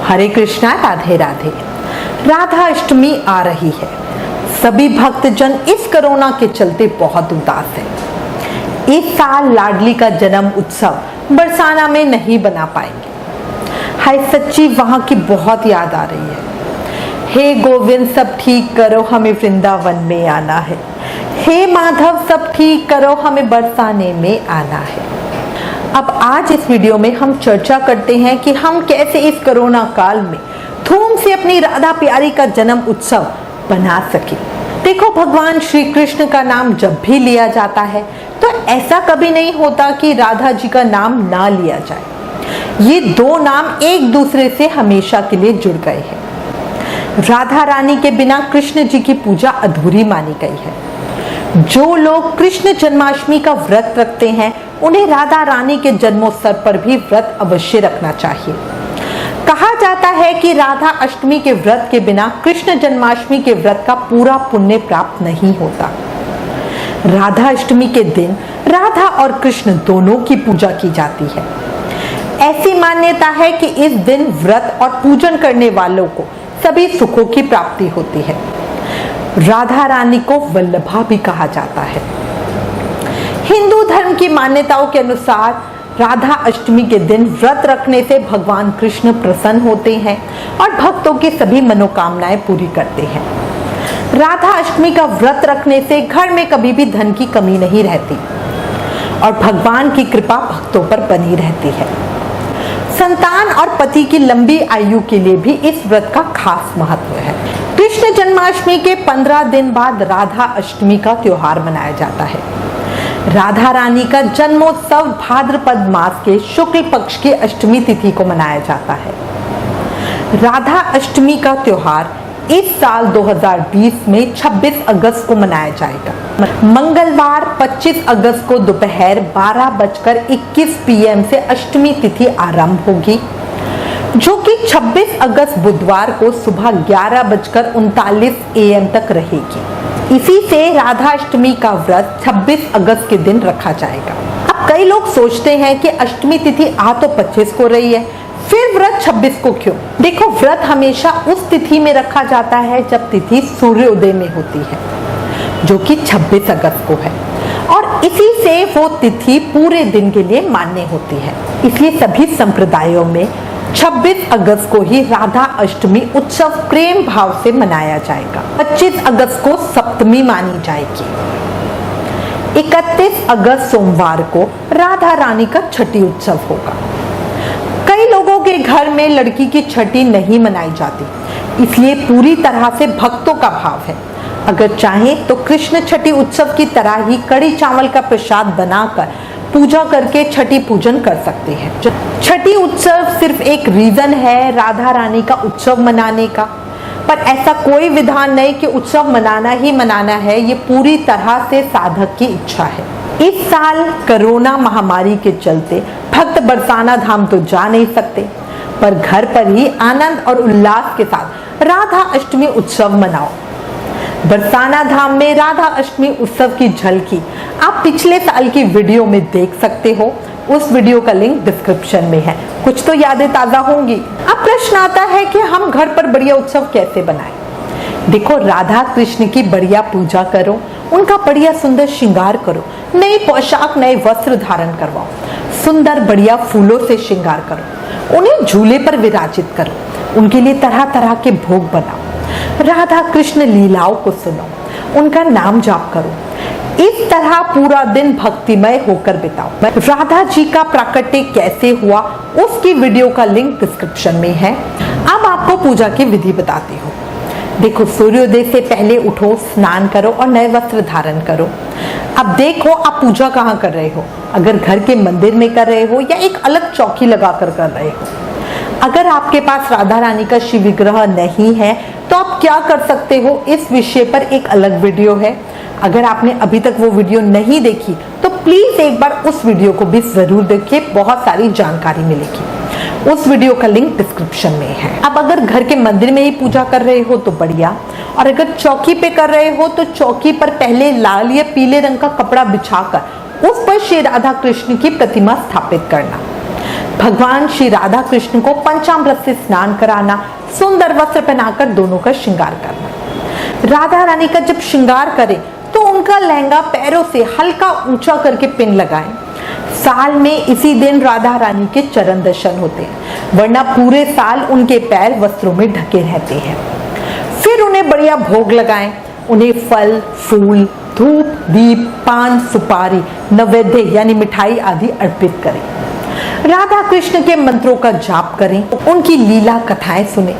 हरे कृष्णा, राधे राधे। राधा अष्टमी आ रही है। सभी भक्तजन इस कोरोना के चलते बहुत उदास हैं। इस साल लाडली का जन्म उत्सव बरसाना में नहीं बना पाएंगे। हाय सच्ची, वहां की बहुत याद आ रही है। हे गोविंद सब ठीक करो, हमें वृंदावन में आना है। हे माधव सब ठीक करो, हमें बरसाने में आना है। अब आज इस वीडियो में हम चर्चा करते हैं कि हम कैसे इस कोरोना काल में धूम से अपनी राधा प्यारी का जन्म उत्सव बना सके। देखो, भगवान श्री कृष्ण का नाम जब भी लिया जाता है तो ऐसा कभी नहीं होता कि राधा जी का नाम ना लिया जाए। ये दो नाम एक दूसरे से हमेशा के लिए जुड़ गए हैं। राधा रानी के बिना कृष्ण जी की पूजा अधूरी मानी गई है। जो लोग कृष्ण जन्माष्टमी का व्रत रखते हैं उन्हें राधा रानी के जन्मोत्सव पर भी व्रत अवश्य रखना चाहिए। कहा जाता है कि राधा अष्टमी के व्रत के बिना कृष्ण जन्माष्टमी के व्रत का पूरा पुण्य प्राप्त नहीं होता। राधा अष्टमी के दिन राधा और कृष्ण दोनों की पूजा की जाती है। ऐसी मान्यता है कि इस दिन व्रत और पूजन करने वालों को सभी सुखों की प्राप्ति होती है। राधा रानी को वल्लभा भी कहा जाता है। हिंदू धर्म की मान्यताओं के अनुसार राधा अष्टमी के दिन व्रत रखने से भगवान कृष्ण प्रसन्न होते हैं और भक्तों की सभी मनोकामनाएं पूरी करते हैं। राधा अष्टमी का व्रत रखने से घर में कभी भी धन की कमी नहीं रहती और भगवान की कृपा भक्तों पर बनी रहती है। संतान और पति की लंबी आयु के लिए भी इस व्रत का खास महत्व है। कृष्ण जन्माष्टमी के 15 दिन बाद राधा अष्टमी का त्योहार मनाया जाता है। राधा रानी का जन्मोत्सव भाद्रपद मास के शुक्ल पक्ष की अष्टमी तिथि को मनाया जाता है। राधा अष्टमी का त्योहार इस साल 2020 में 26 अगस्त को मनाया जाएगा। मंगलवार 25 अगस्त को दोपहर 12:21 PM से अष्टमी तिथि आरंभ होगी, जो कि 26 अगस्त बुधवार को सुबह 11:39 AM तक रहेगी। इसी से राधा अष्टमी का व्रत 26 अगस्त के दिन रखा जाएगा। अब कई लोग सोचते हैं कि अष्टमी तिथि आ तो 25 को रही है, फिर व्रत 26 को क्यों? देखो, व्रत हमेशा उस तिथि में रखा जाता है जब तिथि सूर्योदय में होती है, जो कि 26 अगस्त को है, और इसी से वो तिथि पूरे दिन के लिए मान्य होती है। इसलिए सभी संप्रदायों में 26 अगस्त को ही राधा अष्टमी उत्सव प्रेम भाव से मनाया जाएगा। 25 अगस्त को सप्तमी मानी जाएगी। 31 अगस्त सोमवार को राधा रानी का छठी उत्सव होगा। कई लोगों के घर में लड़की की छठी नहीं मनाई जाती, इसलिए पूरी तरह से भक्तों का भाव है। अगर चाहें तो कृष्ण छठी उत्सव की तरह ही कड़ी चावल का प्रसाद बनाकर पूजा करके छठी पूजन कर सकते हैं। छठी उत्सव सिर्फ एक रीजन है राधा रानी का उत्सव मनाने का, पर ऐसा कोई विधान नहीं कि उत्सव मनाना ही मनाना है। ये पूरी तरह से साधक की इच्छा है। इस साल कोरोना महामारी के चलते भक्त बरसाना धाम तो जा नहीं सकते, पर घर पर ही आनंद और उल्लास के साथ राधा अष्टमी उत्सव मनाओ। बरसाना धाम में राधा अष्टमी उत्सव की झलकी आप पिछले साल की वीडियो में देख सकते हो। उस वीडियो का लिंक डिस्क्रिप्शन में है। कुछ तो यादें ताजा होंगी। अब प्रश्न आता है कि हम घर पर बढ़िया उत्सव कैसे बनाएं? देखो, राधा कृष्ण की बढ़िया पूजा करो, उनका बढ़िया सुंदर श्रृंगार करो, नई पोशाक नए वस्त्र धारण करवाओ, सुंदर बढ़िया फूलों से श्रृंगार करो, उन्हें झूले पर विराजित करो, उनके लिए तरह तरह के भोग बनाओ, राधा कृष्ण लीलाओं को सुनो, उनका नाम जाप करो। इस तरह पूरा दिन भक्तिमय होकर बिताओ। राधा जी का प्राकट्य कैसे हुआ उसकी वीडियो का लिंक डिस्क्रिप्शन में है। अब आपको पूजा की विधि बताती हूँ। देखो, सूर्योदय से पहले उठो, स्नान करो और नए वस्त्र धारण करो। अब देखो, आप पूजा कहाँ कर रहे हो। अगर घर के मंदिर में कर रहे हो या एक अलग चौकी लगाकर कर रहे हो। अगर आपके पास राधा रानी का शिव विग्रह नहीं है तो आप क्या कर सकते हो, इस विषय पर एक अलग वीडियो है। अगर आपने अभी तक वो वीडियो नहीं देखी तो प्लीज एक बार उस वीडियो को भी जरूर देखिए, बहुत सारी जानकारी मिलेगी। उस वीडियो का लिंक डिस्क्रिप्शन में है। अब अगर घर के मंदिर में ही पूजा कर रहे हो तो बढ़िया, और अगर चौकी पे कर रहे हो तो चौकी पर पहले लाल या पीले रंग का कपड़ा बिछाकर उस पर श्री राधा कृष्ण की प्रतिमा स्थापित करना। भगवान श्री राधा कृष्ण को पंचामृत से स्नान कराना, सुंदर वस्त्र पहनाकर दोनों का श्रृंगार करना। राधा रानी का जब श्रृंगार करें तो उनका लहंगा पैरों से हल्का ऊंचा करके पिन लगाएं। साल में इसी दिन राधा रानी के चरण दर्शन होते हैं, वरना पूरे साल उनके पैर वस्त्रों में ढके रहते हैं। फिर उन्हें बढ़िया भोग लगाएं, उन्हें फल, फूल, धूप, दीप, पान, सुपारी, नैवेद्य यानी मिठाई आदि अर्पित करें। राधा कृष्ण के मंत्रों का जाप करें, उनकी लीला कथाएं सुने,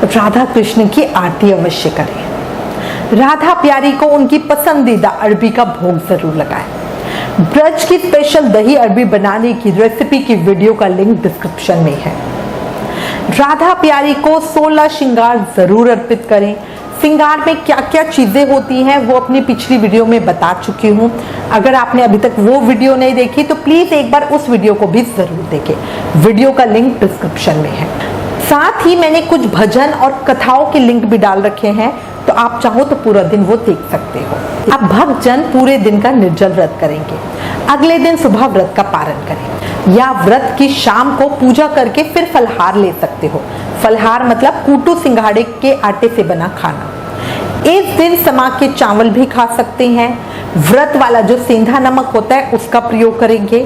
राधा कृष्ण की आरती अवश्य करें। राधा प्यारी को उनकी पसंदीदा अरबी का भोग जरूर लगाएं। ब्रज की स्पेशल दही अरबी बनाने की रेसिपी की वीडियो का लिंक डिस्क्रिप्शन में है। राधा प्यारी को 16 श्रृंगार जरूर अर्पित करें। श्रृंगार में क्या क्या चीजें होती हैं वो अपनी पिछली वीडियो में बता चुकी हूँ। अगर आपने अभी तक वो वीडियो नहीं देखी तो प्लीज एक बार उस वीडियो को भी जरूर देखें, वीडियो का लिंक डिस्क्रिप्शन में है। साथ ही मैंने कुछ भजन और कथाओं के लिंक भी डाल रखे हैं, तो आप चाहो तो पूरा दिन वो देख सकते हो। अब भक्तजन पूरे दिन का निर्जल व्रत करेंगे, अगले दिन सुबह व्रत का पारण करें, या व्रत की शाम को पूजा करके फिर फलहार ले सकते हो। फलहार मतलब कूटू सिंघाड़े के आटे से बना खाना। इस दिन समा के चावल भी खा सकते हैं। व्रत वाला जो सेंधा नमक होता है उसका प्रयोग करेंगे।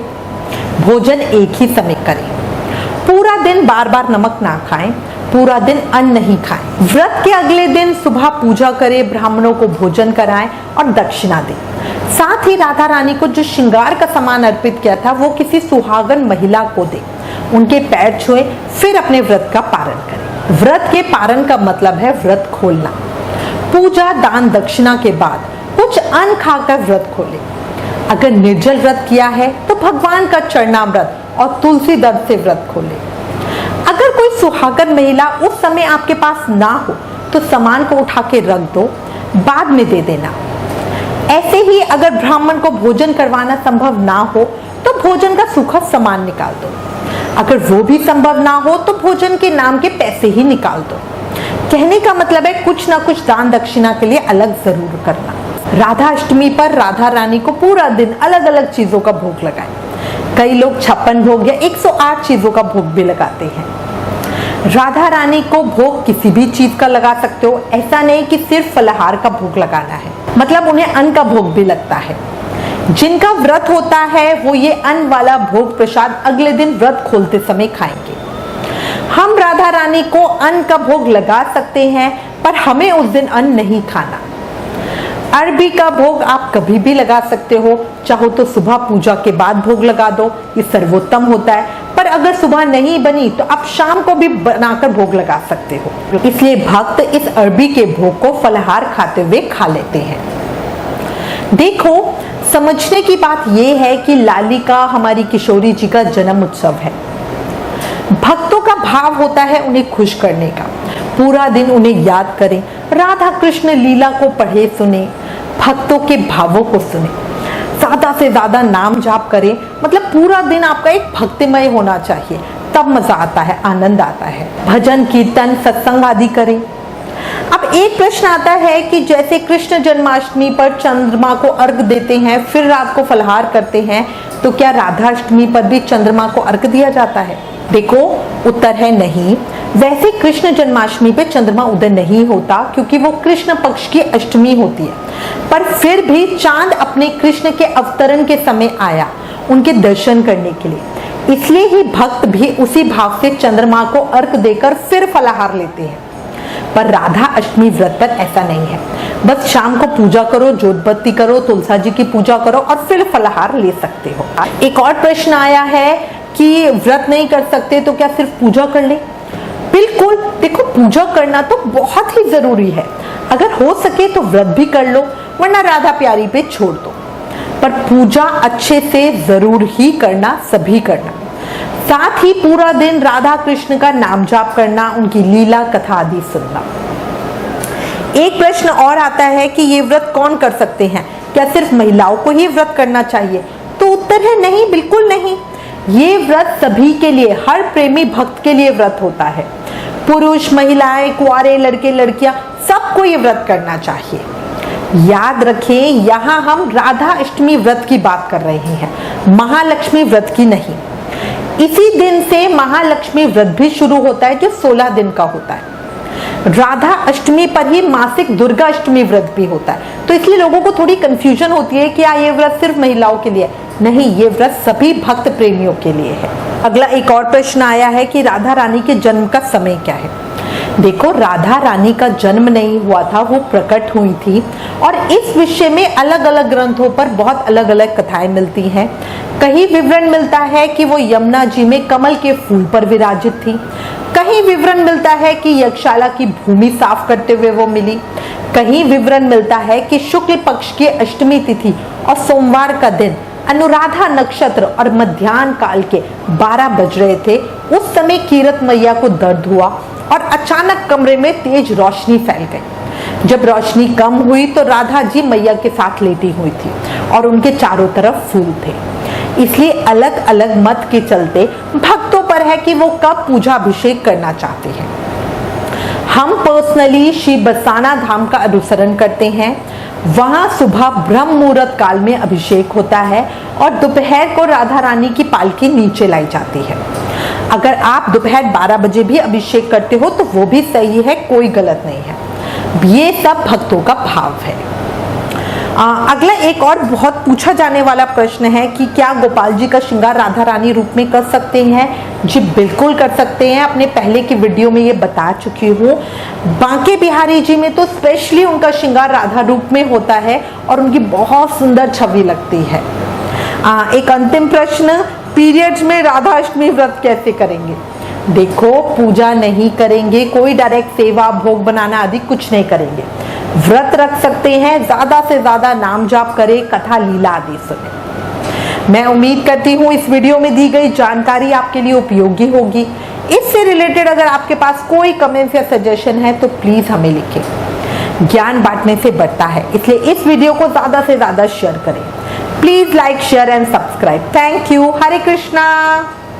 भोजन एक ही समय करें। पूरा दिन बार बार नमक ना खाएं, पूरा दिन अन्न नहीं खाएं। व्रत के अगले दिन सुबह पूजा करें, ब्राह्मणों को भोजन कराएं और दक्षिणा दें। साथ ही राधा रानी को जो श्रृंगार का सामान अर्पित किया था वो किसी सुहागन महिला को दें, उनके पैर छुएं, फिर अपने व्रत का पारण करें। व्रत के पारण का मतलब है व्रत खोलना। पूजा, दान, दक्षिणा के बाद कुछ अन्न खाकर व्रत खोलें। अगर निर्जल व्रत किया है तो भगवान का चरणामृत और तुलसी दल से व्रत खोलें। अगर कोई सुहागन महिला उस समय आपके पास ना हो तो सामान को उठा के रख दो, बाद में दे देना। ऐसे ही अगर ब्राह्मण को भोजन करवाना संभव ना हो तो भोजन का सूखा सामान निकाल दो। अगर वो भी संभव ना हो तो भोजन के नाम के पैसे ही निकाल दो। कहने का मतलब है कुछ ना कुछ दान दक्षिणा के लिए अलग जरूर करना। राधा अष्टमी पर राधा रानी को पूरा दिन अलग अलग चीजों का भोग लगाएं। कई लोग 56 भोग या 108 चीजों का भोग भी लगाते हैं। राधा रानी को भोग किसी भी चीज का लगा सकते हो, ऐसा नहीं कि सिर्फ फलाहार का भोग लगाना है, मतलब उन्हें अन्न का भोग भी लगता है। जिनका व्रत होता है वो ये अन्न वाला भोग प्रसाद अगले दिन व्रत खोलते समय खाएंगे। हम राधा रानी को अन्न का भोग लगा सकते हैं, पर हमें उस दिन अन्न नहीं खाना। अरबी का भोग आप कभी भी लगा सकते हो, चाहो तो सुबह पूजा के बाद भोग लगा दो, ये सर्वोत्तम होता है। पर अगर सुबह नहीं बनी तो आप शाम को भी बनाकर भोग लगा सकते हो। इसलिए भक्त इस अरबी के भोग को फलाहार खाते हुए खा लेते हैं। देखो, समझने की बात यह है कि लालिका हमारी किशोरी जी का जन्म उत्सव है। भक्तों का भाव होता है उन्हें खुश करने का। पूरा दिन उन्हें याद करें, राधा कृष्ण लीला को पढ़े सुने, भक्तों के भावों को सुने, ज्यादा से ज्यादा नाम जाप करें। मतलब पूरा दिन आपका एक भक्तिमय होना चाहिए, तब मजा आता है, आनंद आता है। भजन, कीर्तन, सत्संग आदि करें। अब एक प्रश्न आता है कि जैसे कृष्ण जन्माष्टमी पर चंद्रमा को अर्घ देते हैं, फिर रात को फलहार करते हैं, तो क्या राधाष्टमी पर भी चंद्रमा को अर्घ दिया जाता है? देखो, उत्तर है नहीं। वैसे कृष्ण जन्माष्टमी पे चंद्रमा उदय नहीं होता क्योंकि वो कृष्ण पक्ष की अष्टमी होती है, पर फिर भी चांद अपने कृष्ण के अवतरण के समय आया उनके दर्शन करने के लिए। इसलिए ही भक्त भी उसी भाव से चंद्रमा को अर्घ देकर फिर फलाहार लेते हैं। पर राधा अष्टमी व्रत पर ऐसा नहीं है। बस शाम को पूजा करो, जोत बत्ती करो, तुलसा जी की पूजा करो और फिर फलाहार ले सकते हो। एक और प्रश्न आया है कि व्रत नहीं कर सकते तो क्या सिर्फ पूजा कर ले? बिल्कुल, देखो, पूजा करना तो बहुत ही जरूरी है। अगर हो सके तो व्रत भी कर लो, वरना राधा प्यारी पे छोड़ दो। पर पूजा अच्छे से जरूर ही करना, सभी करना। साथ ही पूरा दिन राधा कृष्ण का नाम जाप करना, उनकी लीला कथा आदि सुनना। एक प्रश्न और आता है कि ये व्रत कौन कर सकते हैं? क्या सिर्फ महिलाओं को ही व्रत करना चाहिए? तो उत्तर है नहीं, बिल्कुल नहीं। ये व्रत सभी के लिए, हर प्रेमी भक्त के लिए व्रत होता है। पुरुष, महिलाएं, कुंवारे, लड़के, लड़कियां, सबको ये व्रत करना चाहिए। याद रखें, यहाँ हम राधा अष्टमी व्रत की बात कर रहे हैं, महालक्ष्मी व्रत की नहीं। इसी दिन से महालक्ष्मी व्रत भी शुरू होता है जो 16 दिन का होता है। राधा अष्टमी पर ही मासिक दुर्गा अष्टमी व्रत भी होता है। तो इसलिए लोगों को थोड़ी कंफ्यूजन होती है कि ये व्रत सिर्फ महिलाओं के लिए है। नहीं, ये व्रत सभी भक्त प्रेमियों के लिए है। अगला एक और प्रश्न आया है कि राधा रानी के जन्म का समय क्या है। देखो, राधा रानी का जन्म नहीं हुआ था, वो प्रकट हुई थी और इस विषय में अलग अलग ग्रंथों पर बहुत अलग अलग कथाएं मिलती हैं। कहीं विवरण मिलता है कि वो यमुना जी में कमल के फूल पर विराजित थी, कहीं विवरण मिलता है कि यज्ञशाला की भूमि साफ करते हुए वो मिली, कहीं विवरण मिलता है कि शुक्ल पक्ष की अष्टमी तिथि और सोमवार का दिन अनुराधा नक्षत्र और मध्याह्न काल के 12 बज रहे थे। उस समय कीरत मैया को दर्द हुआ और अचानक कमरे में तेज रोशनी फैल गई। जब रोशनी कम हुई तो राधा जी मैया के साथ लेटी हुई थी और उनके चारों तरफ फूल थे। इसलिए अलग अलग मत के चलते भक्तों पर है कि वो कब पूजा अभिषेक करना चाहते हैं। हम पर्सनली श्री बरसाना धाम का अनुसरण करते हैं। वहां सुबह ब्रह्म मुहूर्त काल में अभिषेक होता है और दोपहर को राधा रानी की पालकी नीचे लाई जाती है। अगर आप दोपहर 12 बजे भी अभिषेक करते हो तो वो भी सही है, कोई गलत नहीं है। ये सब भक्तों का भाव है। अगला एक और बहुत पूछा जाने वाला प्रश्न है कि क्या गोपाल जी का श्रृंगार राधा रानी रूप में कर सकते हैं। जी बिल्कुल कर सकते हैं। अपने पहले की वीडियो में ये बता चुकी हूँ। बांके बिहारी जी में तो स्पेशली उनका श्रृंगार राधा रूप में होता है और उनकी बहुत सुंदर छवि लगती है। एक अंतिम प्रश्न, पीरियड्स में राधा अष्टमी व्रत कैसे करेंगे। देखो, पूजा नहीं करेंगे, कोई डायरेक्ट सेवा भोग बनाना आदि कुछ नहीं करेंगे। व्रत रख सकते हैं, ज्यादा से ज्यादा नाम जाप करें, कथा लीला आदि सुने। मैं उम्मीद करती हूँ इस वीडियो में दी गई जानकारी आपके लिए उपयोगी होगी। इससे रिलेटेड अगर आपके पास कोई कमेंट्स या सजेशन है तो प्लीज हमें लिखें। ज्ञान बांटने से बढ़ता है, इसलिए इस वीडियो को ज्यादा से ज्यादा शेयर करें। Please like, share and subscribe. Thank you. Hare Krishna.